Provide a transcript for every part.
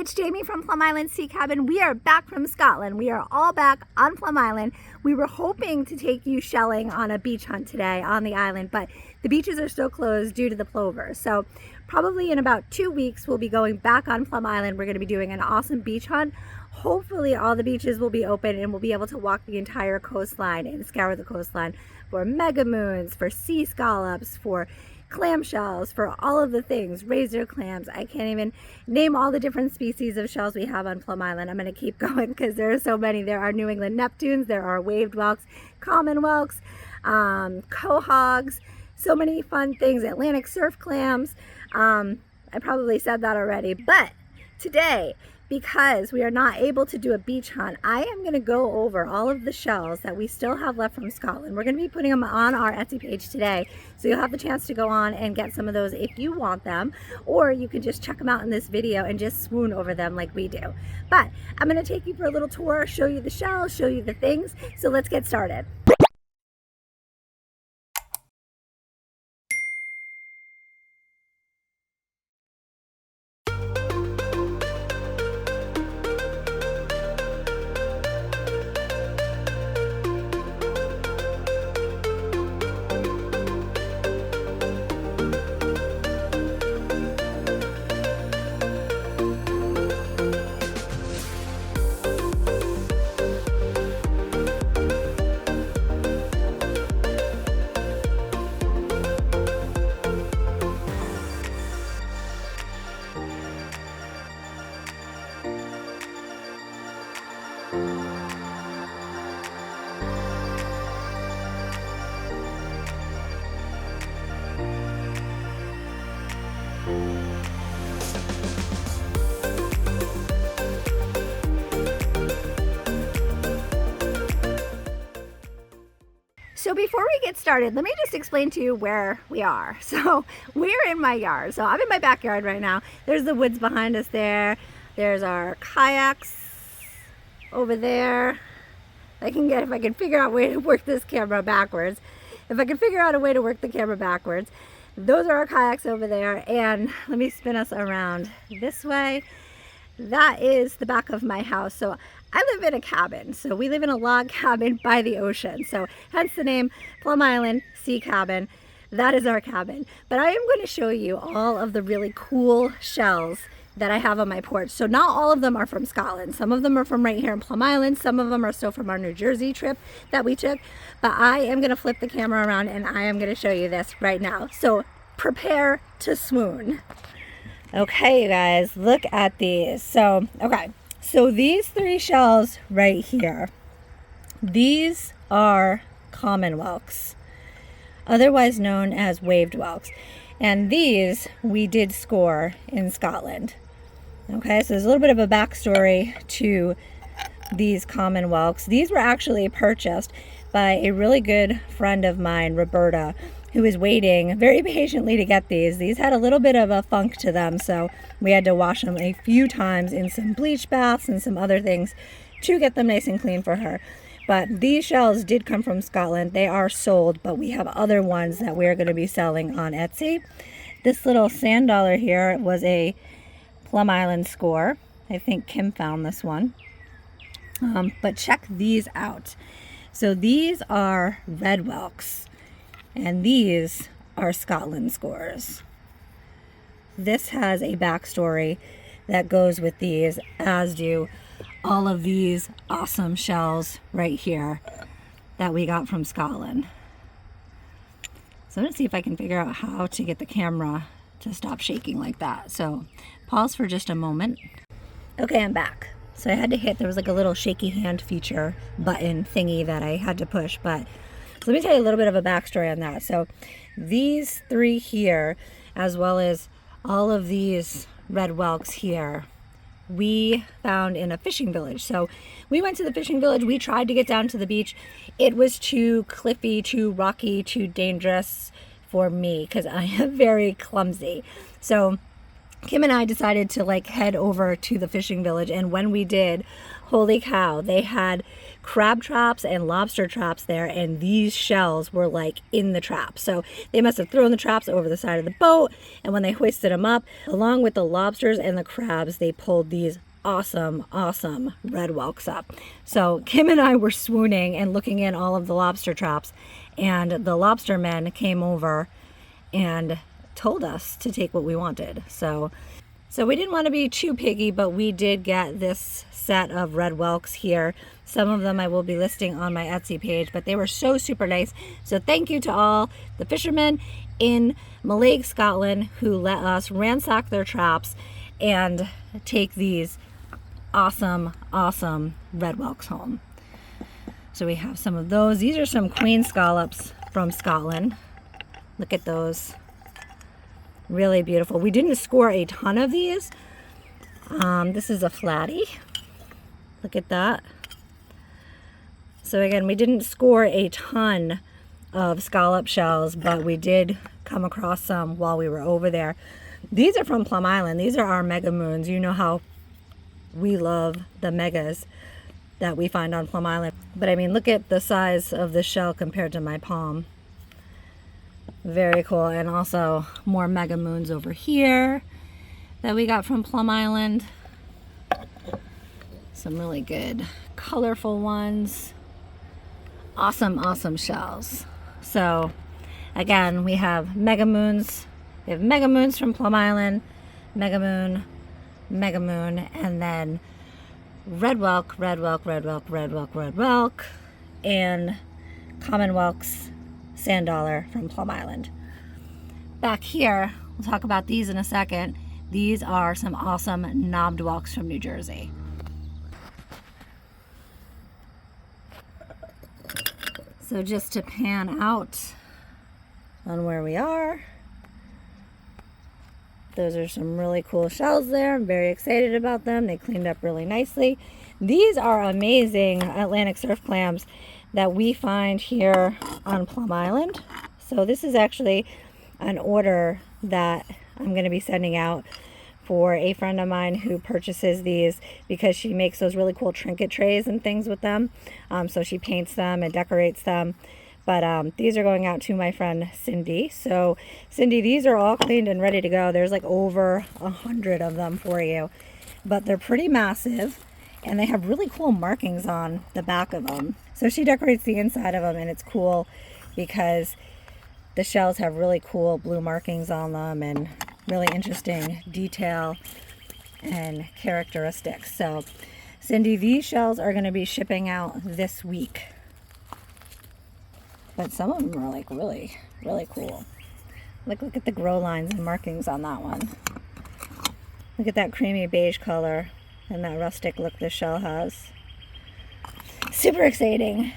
it's Jamie from Plum Island Sea Cabin. We are back from Scotland. We are all back on Plum Island. We were hoping to take you shelling on a beach hunt today on the island, but the beaches are still closed due to the plover. So probably in about 2 weeks, we'll be going back on Plum Island. We're going to be doing an awesome beach hunt. Hopefully all the beaches will be open and we'll be able to walk the entire coastline and scour the coastline for mega moons, for sea scallops, for clamshells, for all of the things, razor clams. I can't even name all the different species of shells we have on Plum Island. I'm going to keep going because there are so many. There are New England Neptunes, there are waved whelks, common whelks, quahogs, so many fun things, Atlantic surf clams. I probably said that already, but today, because we are not able to do a beach hunt, I am going to go over all of the shells that we still have left from Scotland. We're going to be putting them on our Etsy page today, so you'll have the chance to go on and get some of those if you want them, or you can just check them out in this video and just swoon over them like we do. But I'm going to take you for a little tour, show you the shells, show you the things, so let's get started. So before we get started, let me just explain to you where we are. So we're in my yard. So I'm in my backyard right now. There's the woods behind us there. There's our kayaks over there. If I can figure out a way to work this camera backwards. If I can figure out a way to work the camera backwards. Those are our kayaks over there. And let me spin us around this way. That is the back of my house. So I live in a cabin. So we live in a log cabin by the ocean. So hence the name Plum Island Sea Cabin. That is our cabin. But I am going to show you all of the really cool shells that I have on my porch. So not all of them are from Scotland. Some of them are from right here in Plum Island. Some of them are still from our New Jersey trip that we took. But I am going to flip the camera around and I am going to show you this right now. So prepare to swoon. Okay, you guys, look at these. So these 3 shells right here, these are common whelks, otherwise known as waved whelks. And these we did score in Scotland. Okay, so there's a little bit of a backstory to these common whelks. These were actually purchased by a really good friend of mine, Roberta, who was waiting very patiently to get these. These had a little bit of a funk to them, so we had to wash them a few times in some bleach baths and some other things to get them nice and clean for her. But these shells did come from Scotland. They are sold, but we have other ones that we're going to be selling on Etsy. This little sand dollar here was a Plum Island score. I think Kim found this one. But check these out. So these are red whelks. And these are Scotland scores. This has a backstory that goes with these, as do all of these awesome shells right here that we got from Scotland. So I'm going to see if I can figure out how to get the camera to stop shaking like that. So pause for just a moment. Okay, I'm back. So I had to hit, there was like a little shaky hand feature button thingy that I had to push, but so let me tell you a little bit of a backstory on that. So these 3 here, as well as all of these red whelks here, we found in a fishing village. So we went to the fishing village. We tried to get down to the beach. It was too cliffy, too rocky, too dangerous for me because I am very clumsy. So Kim and I decided to like head over to the fishing village, and when we did, holy cow, they had crab traps and lobster traps there, and these shells were like in the traps. So they must have thrown the traps over the side of the boat, and when they hoisted them up, along with the lobsters and the crabs, they pulled these awesome red whelks up. So Kim and I were swooning and looking in all of the lobster traps, and the lobster men came over and told us to take what we wanted. So we didn't want to be too picky, but we did get this set of red whelks here. Some of them I will be listing on my Etsy page, but they were so super nice. So thank you to all the fishermen in Mallaig, Scotland, who let us ransack their traps and take these awesome red whelks home. So we have some of those. These are some queen scallops from Scotland. Look at those. Really beautiful. We didn't score a ton of these. This is a flatty. Look at that. So again, we didn't score a ton of scallop shells, but we did come across some while we were over there. These are from Plum Island. These are our mega moons. You know how we love the megas that we find on Plum Island. But I mean, look at the size of the shell compared to my palm. Very cool. And also more mega moons over here that we got from Plum Island. Some really good colorful ones. Awesome shells. So again, we have mega moons. We have mega moons from Plum Island, mega moon, and then red whelk, and common whelks, sand dollar from Plum Island. Back here, we'll talk about these in a second. These are some awesome knobbed whelks from New Jersey. So just to pan out on where we are, those are some really cool shells there. I'm very excited about them. They cleaned up really nicely. These are amazing Atlantic surf clams that we find here on Plum Island. So this is actually an order that I'm going to be sending out for a friend of mine who purchases these because she makes those really cool trinket trays and things with them. So she paints them and decorates them. But these are going out to my friend Cindy. So Cindy, these are all cleaned and ready to go. There's like over 100 of them for you. But they're pretty massive, and they have really cool markings on the back of them. So she decorates the inside of them, and it's cool because the shells have really cool blue markings on them and really interesting detail and characteristics. So Cindy, these shells are going to be shipping out this week. But some of them are like really cool. Look at the grow lines and markings on that one. Look at that creamy beige color and that rustic look the shell has. Super exciting.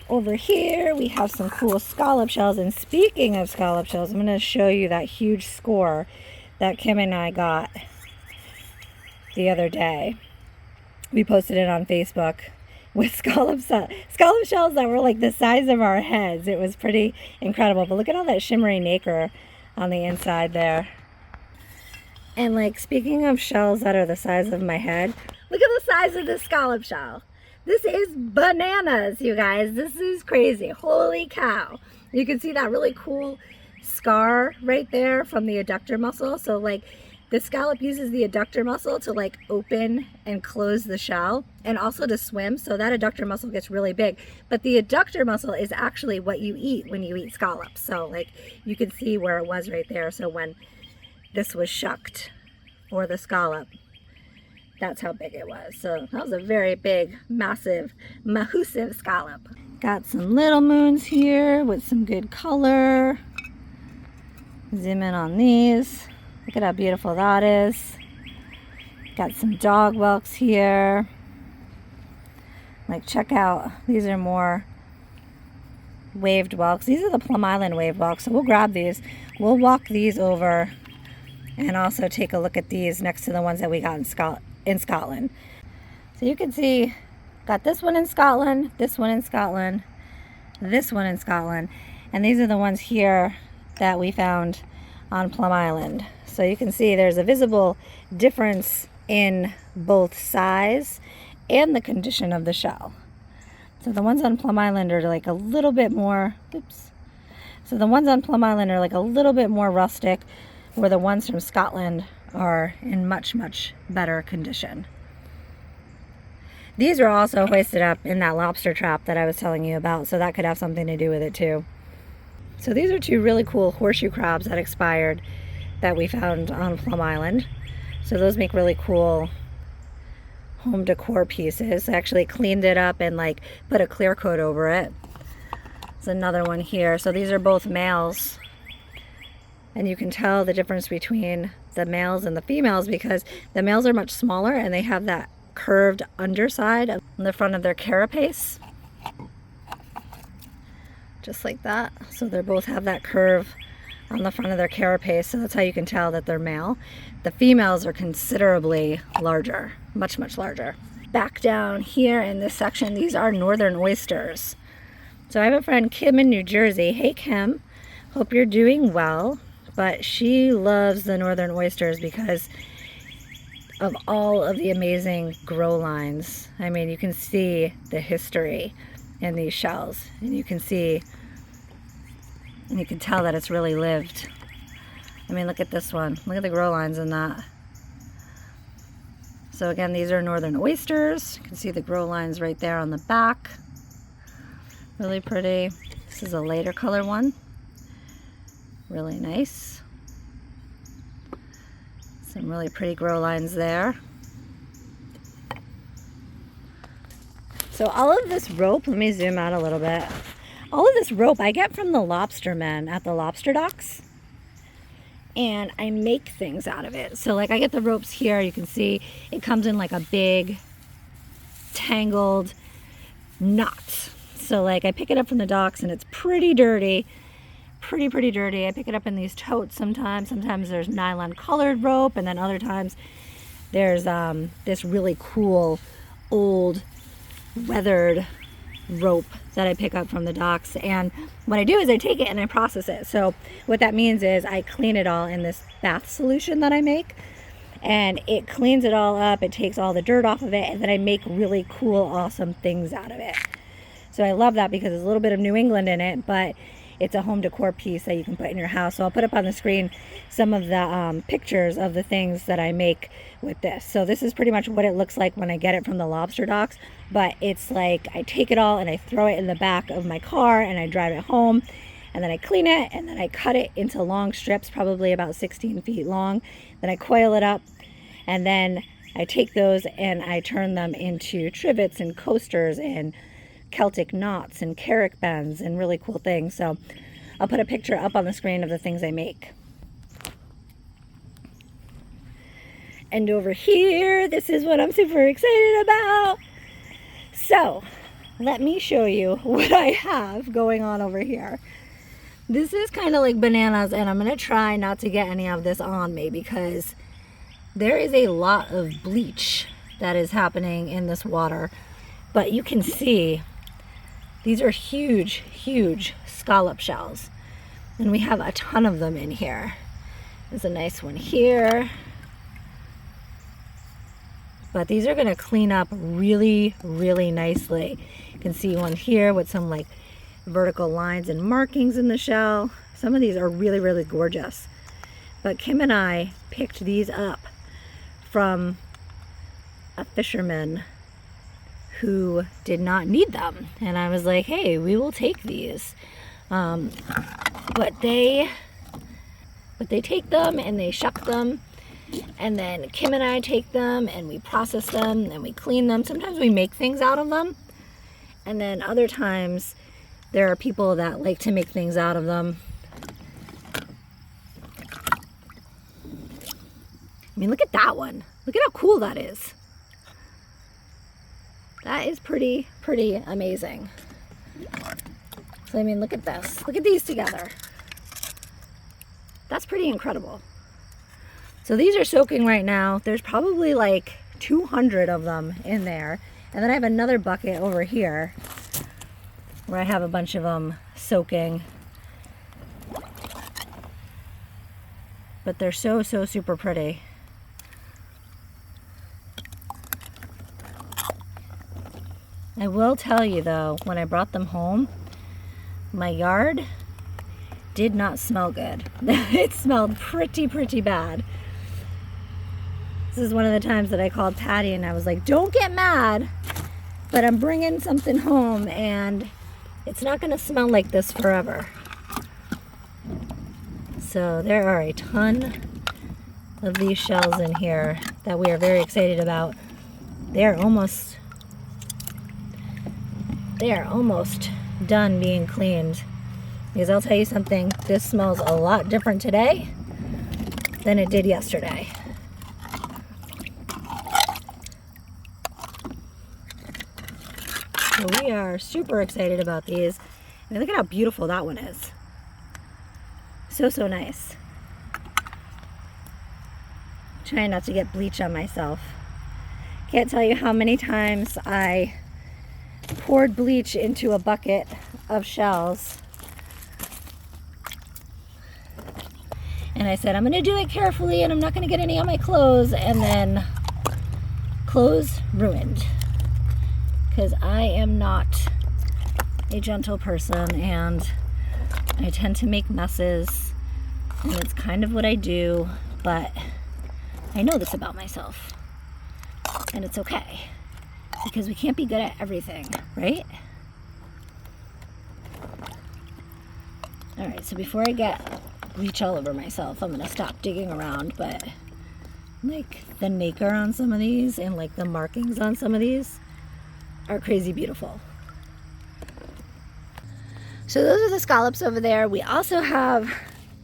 Over here we have some cool scallop shells, and speaking of scallop shells, I'm going to show you that huge score that Kim and I got the other day. We posted it on Facebook with scallop shells that were like the size of our heads. It was pretty incredible. But look at all that shimmery nacre on the inside there. And like, speaking of shells that are the size of my head, look at the size of this scallop shell. This is bananas, you guys. This is crazy. Holy cow. You can see that really cool scar right there from the adductor muscle. So like, the scallop uses the adductor muscle to like open and close the shell, and also to swim. So that adductor muscle gets really big. But the adductor muscle is actually what you eat when you eat scallops. So like, you can see where it was right there. So when this was shucked for the scallop, that's how big it was. So that was a very big, massive, mahoosive scallop. Got some little moons here with some good color. Zoom in on these. Look at how beautiful that is. Got some dog whelks here. Like, check out, these are more waved whelks. These are the Plum Island waved whelks, so we'll grab these. We'll walk these over and also take a look at these next to the ones that we got in Scotland. So you can see, got this one in Scotland, this one in Scotland, this one in Scotland, and these are the ones here that we found on Plum Island. So you can see there's a visible difference in both size and the condition of the shell. So the ones on Plum Island are like a little bit more, oops. So the ones on Plum Island are like a little bit more rustic, where the ones from Scotland are in much, much better condition. These were also hoisted up in that lobster trap that I was telling you about, so that could have something to do with it too. So these are two really cool horseshoe crabs that expired that we found on Plum Island. So those make really cool home decor pieces. I actually cleaned it up and like put a clear coat over it. There's another one here. So these are both males. And you can tell the difference between the males and the females because the males are much smaller and they have that curved underside on the front of their carapace. Just like that. So they both have that curve on the front of their carapace. So that's how you can tell that they're male. The females are considerably larger, much, much larger. Back down here in this section, these are northern oysters. So I have a friend, Kim, in New Jersey. Hey, Kim. Hope you're doing well. But she loves the northern oysters because of all of the amazing grow lines. I mean, you can see the history in these shells, and you can see, and you can tell that it's really lived. I mean, look at this one. Look at the grow lines in that. So again, these are northern oysters. You can see the grow lines right there on the back. Really pretty. This is a lighter color one. Really nice. Some really pretty grow lines there. So all of this rope, let me zoom out a little bit. All of this rope I get from the lobster men at the lobster docks. And I make things out of it. So like I get the ropes here, you can see it comes in like a big tangled knot. So like I pick it up from the docks and it's pretty dirty. Pretty dirty. I pick it up in these totes sometimes. Sometimes there's nylon colored rope, and then other times there's this really cool old weathered rope that I pick up from the docks. And what I do is I take it and I process it. So what that means is I clean it all in this bath solution that I make, and it cleans it all up. It takes all the dirt off of it, and then I make really cool, awesome things out of it. So I love that because there's a little bit of New England in it, but it's a home decor piece that you can put in your house. So I'll put up on the screen some of the pictures of the things that I make with this. So this is pretty much what it looks like when I get it from the lobster docks. But it's like I take it all and I throw it in the back of my car and I drive it home. And then I clean it and then I cut it into long strips, probably about 16 feet long. Then I coil it up and then I take those and I turn them into trivets and coasters and Celtic knots and carrick bends and really cool things. So I'll put a picture up on the screen of the things I make. And over here, this is what I'm super excited about. So let me show you what I have going on over here. This is kind of like bananas, and I'm going to try not to get any of this on me because there is a lot of bleach that is happening in this water. But you can see these are huge, huge scallop shells. And we have a ton of them in here. There's a nice one here. But these are going to clean up really, really nicely. You can see one here with some like vertical lines and markings in the shell. Some of these are really, really gorgeous. But Kim and I picked these up from a fisherman who did not need them, and I was like, hey, we will take these. But they take them and they shuck them, and then Kim and I take them and we process them and we clean them. Sometimes we make things out of them, and then other times there are people that like to make things out of them. I mean, look at that one. Look at how cool that is. That is pretty amazing. So I mean, look at this. Look at these together. That's pretty incredible. So these are soaking right now. There's probably like 200 of them in there. And then I have another bucket over here where I have a bunch of them soaking. but they're so super pretty. I will tell you though, when I brought them home, my yard did not smell good. It smelled pretty bad. This is one of the times that I called Patty and I was like, don't get mad, but I'm bringing something home and it's not gonna smell like this forever. So there are a ton of these shells in here that we are very excited about. They are almost done being cleaned. Because I'll tell you something, this smells a lot different today than it did yesterday. So we are super excited about these. And look at how beautiful that one is. So nice. Trying not to get bleach on myself. Can't tell you how many times I poured bleach into a bucket of shells. And I said, I'm gonna do it carefully and I'm not gonna get any on my clothes, and then clothes ruined. Because I am not a gentle person and I tend to make messes, and it's kind of what I do, but I know this about myself. And it's okay, because we can't be good at everything, right? Alright, so before I get bleach all over myself, I'm gonna stop digging around, but like the nacre on some of these and like the markings on some of these are crazy beautiful. So those are the scallops over there. We also have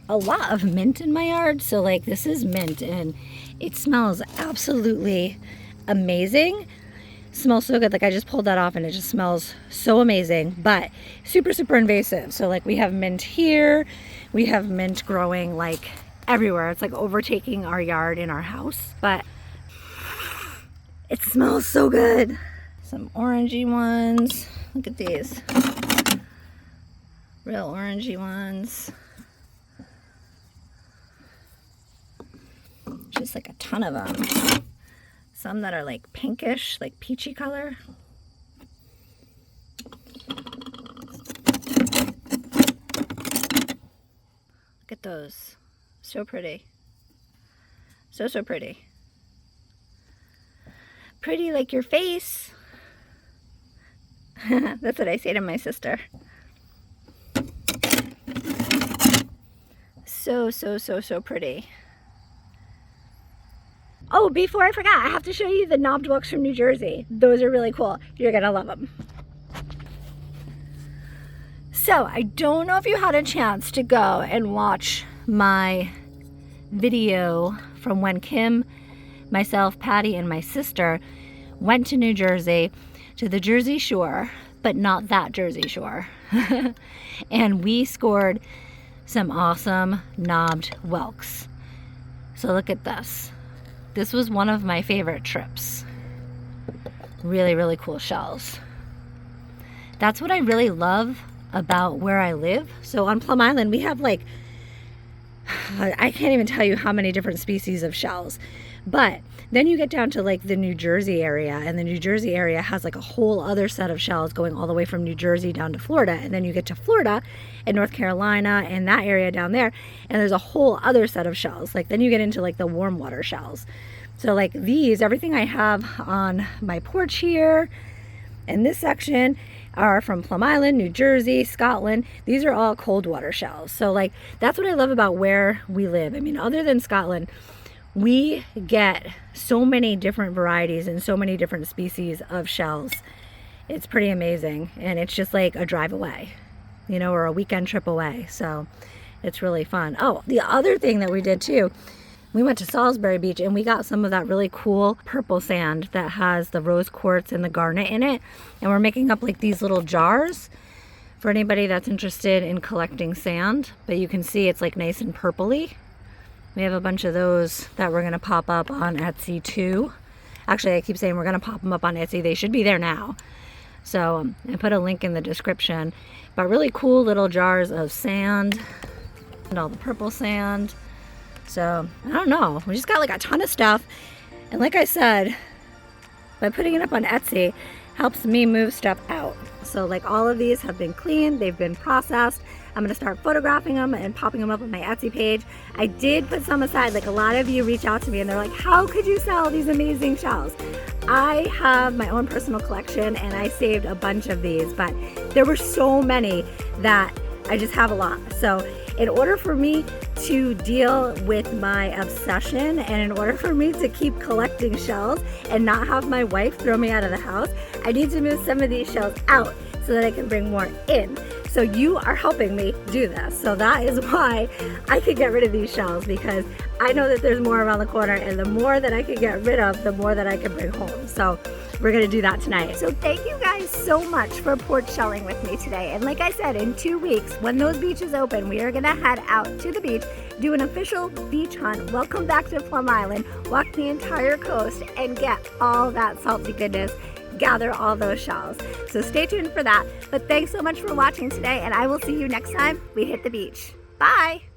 a lot of mint in my yard. So like this is mint and it smells absolutely amazing. Smells so good. Like I just pulled that off and it just smells so amazing, but super invasive. So like we have mint here. We have mint growing like everywhere. It's like overtaking our yard in our house, but it smells so good. Some orangey ones. Look at these. Real orangey ones. Just like a ton of them. Some that are like pinkish, like peachy color. Look at those. So pretty. So pretty. Pretty like your face. That's what I say to my sister. So pretty. Oh, before I forgot, I have to show you the knobbed whelks from New Jersey. Those are really cool. You're gonna love them. So I don't know if you had a chance to go and watch my video from when Kim, myself, Patty, and my sister went to New Jersey, to the Jersey Shore, but not that Jersey Shore. And we scored some awesome knobbed whelks. So look at this. This was one of my favorite trips. Really cool shells. That's what I really love about where I live. So on Plum Island, we have like, I can't even tell you how many different species of shells. But then you get down to like the New Jersey area, and the New Jersey area has like a whole other set of shells going all the way from New Jersey down to Florida. And then you get to Florida and North Carolina and that area down there, and there's a whole other set of shells. Like then you get into like the warm water shells. So like these, everything I have on my porch here and this section are from Plum Island, New Jersey, Scotland. These are all cold water shells. So like that's what I love about where we live. I mean, other than Scotland, we get so many different varieties and so many different species of shells. It's pretty amazing. And it's just like a drive away, you know, or a weekend trip away. So it's really fun. Oh, the other thing that we did too, we went to Salisbury Beach and we got some of that really cool purple sand that has the rose quartz and the garnet in it. And we're making up like these little jars for anybody that's interested in collecting sand. But you can see it's like nice and purpley. We have a bunch of those that we're going to pop up on Etsy too. Actually, I keep saying we're going to pop them up on Etsy. They should be there now. So I put a link in the description. But really cool little jars of sand and all the purple sand. So I don't know, we just got like a ton of stuff. And like I said, by putting it up on Etsy helps me move stuff out. So like all of these have been cleaned, they've been processed. I'm gonna start photographing them and popping them up on my Etsy page. I did put some aside. Like a lot of you reach out to me and they're like, how could you sell these amazing shells? I have my own personal collection and I saved a bunch of these, but there were so many that I just have a lot. So in order for me to deal with my obsession and in order for me to keep collecting shells and not have my wife throw me out of the house, I need to move some of these shells out so that I can bring more in. So you are helping me do this. So that is why I could get rid of these shells, because I know that there's more around the corner, and the more that I can get rid of, the more that I can bring home. So we're gonna do that tonight. So thank you guys so much for porch shelling with me today. And like I said, in 2 weeks, when those beaches open, we are gonna head out to the beach, do an official beach hunt, welcome back to Plum Island, walk the entire coast, and get all that salty goodness, gather all those shells. So stay tuned for that. But thanks so much for watching today, and I will see you next time we hit the beach. Bye.